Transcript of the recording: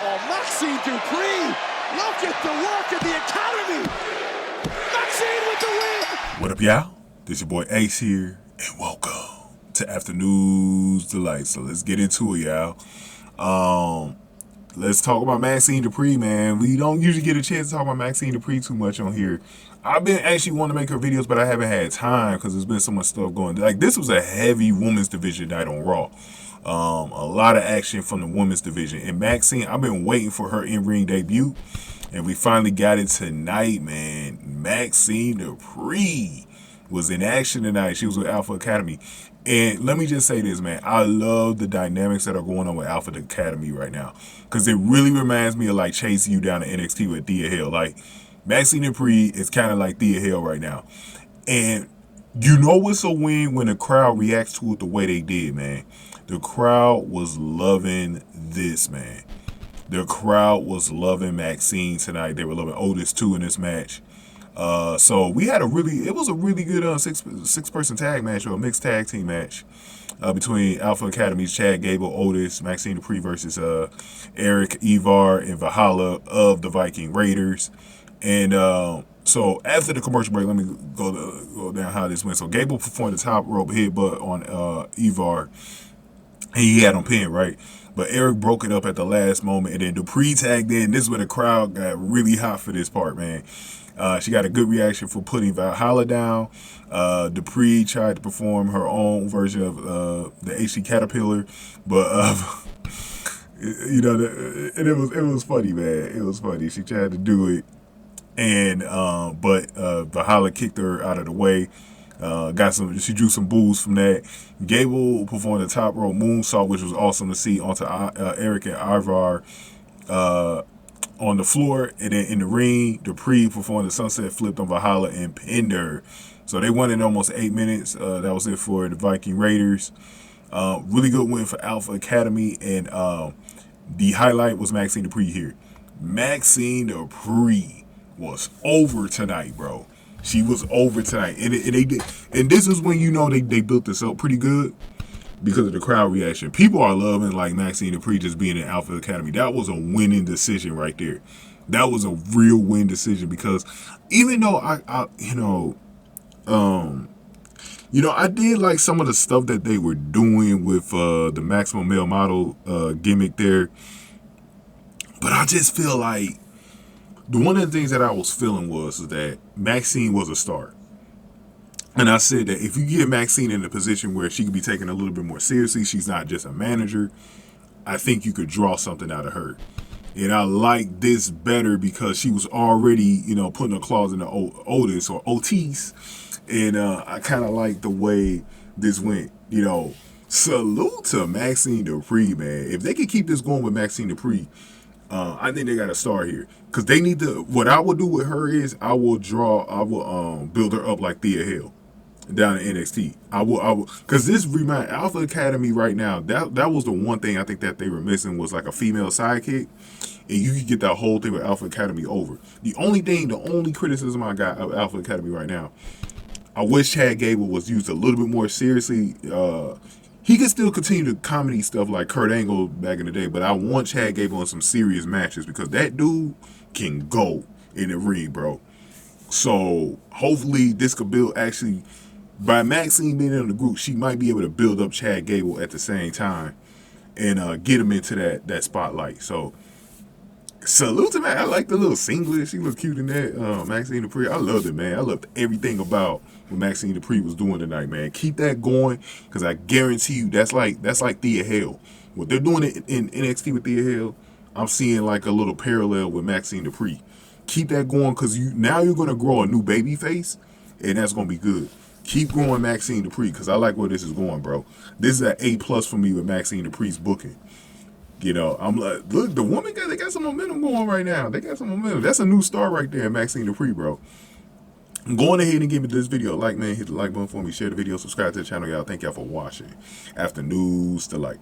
Oh, Maxxine Dupri! Look at the work of the academy! Maxxine with the win! What up, y'all? This your boy Ace here, and welcome to Afternoon's Delight. So let's get into it, y'all. Let's talk about Maxxine Dupri, man. We don't usually get a chance to talk about Maxxine Dupri too much on here. I've been actually wanting to make her videos, but I haven't had time because there's been so much stuff going. Like, this was a heavy women's division night on Raw. A lot of action from the women's division. And Maxxine, I've been waiting for her in-ring debut, and we finally got it tonight, man. Maxxine Dupri was in action tonight. She was with Alpha Academy. And let me just say this, man. I love the dynamics that are going on with Alpha Academy right now, because it really reminds me of like chasing you down to NXT with Thea Hale. Like, Maxxine Dupri is kind of like Thea Hale right now. And you know it's a win when the crowd reacts to it the way they did, man. The crowd was loving this, man. The crowd was loving Maxxine tonight. They were loving Otis too in this match. So we had it was a really good six-person tag match, or a mixed tag team match between Alpha Academy's Chad Gable, Otis, Maxxine Dupri versus Erik, Ivar, and Valhalla of the Viking Raiders. And so after the commercial break, let me go down how this went. So Gable performed the top rope headbutt on Ivar, and he had him pinned, right? But Erik broke it up at the last moment, and then Dupri tagged in. This is where the crowd got really hot for this part, man. She got a good reaction for putting Valhalla down. Dupri tried to perform her own version of the HC Caterpillar, but you know, and it was funny, man. It was funny. She tried to do it, and but Valhalla kicked her out of the way. She drew some boos from that. Gable performed the top rope moonsault, which was awesome to see, onto Erik and Ivar on the floor. And then in the ring, Dupri performed the sunset flip on Valhalla and pinned her. So they won in almost 8 minutes. That was it for the Viking Raiders. Really good win for Alpha Academy. And the highlight was Maxxine Dupri here. Maxxine Dupri was over tonight, bro. She was over tonight, and they did. And this is when you know they built this up pretty good, because of the crowd reaction. People are loving like Maxxine Dupri just being in Alpha Academy. That was a winning decision right there. That was a real win decision, because even though I did like some of the stuff that they were doing with the Maximum Male Model gimmick there, but I just feel like one of the things that I was feeling was that Maxxine was a star. And I said that if you get Maxxine in a position where she could be taken a little bit more seriously, she's not just a manager, I think you could draw something out of her. And I like this better because she was already, putting her claws in the Otis or Otis. And I kind of like the way this went. Salute to Maxxine Dupri, man. If they can keep this going with Maxxine Dupri, I think they got a star here, because they need to. What I will do with her is I will build her up like Thea Hale down in NXT. I will, because this Alpha Academy right now. That was the one thing I think that they were missing, was like a female sidekick, and you could get that whole thing with Alpha Academy over. The only criticism I got of Alpha Academy right now, I wish Chad Gable was used a little bit more seriously. He could still continue to comedy stuff like Kurt Angle back in the day, but I want Chad Gable in some serious matches, because that dude can go in the ring, bro. So hopefully this could build, actually, by Maxxine being in the group, she might be able to build up Chad Gable at the same time and get him into that spotlight. So salute to man. I like the little singlet. She looked cute in that. Maxxine Dupri. I loved it, man. I loved everything about what Maxxine Dupri was doing tonight, man. Keep that going, because I guarantee you that's like Thea Hale. What they're doing in NXT with Thea Hale, I'm seeing like a little parallel with Maxxine Dupri. Keep that going, because now you're gonna grow a new baby face, and that's gonna be good. Keep growing Maxxine Dupri, because I like where this is going, bro. This is an A+ for me with Maxxine Dupri's booking. I'm like, look, the woman they got some momentum going right now. They got some momentum. That's a new star right there, Maxxine Dupri, bro. I'm going ahead and give this video a like, man. Hit the like button for me. Share the video. Subscribe to the channel, y'all. Thank y'all for watching. Afternoon's Delight.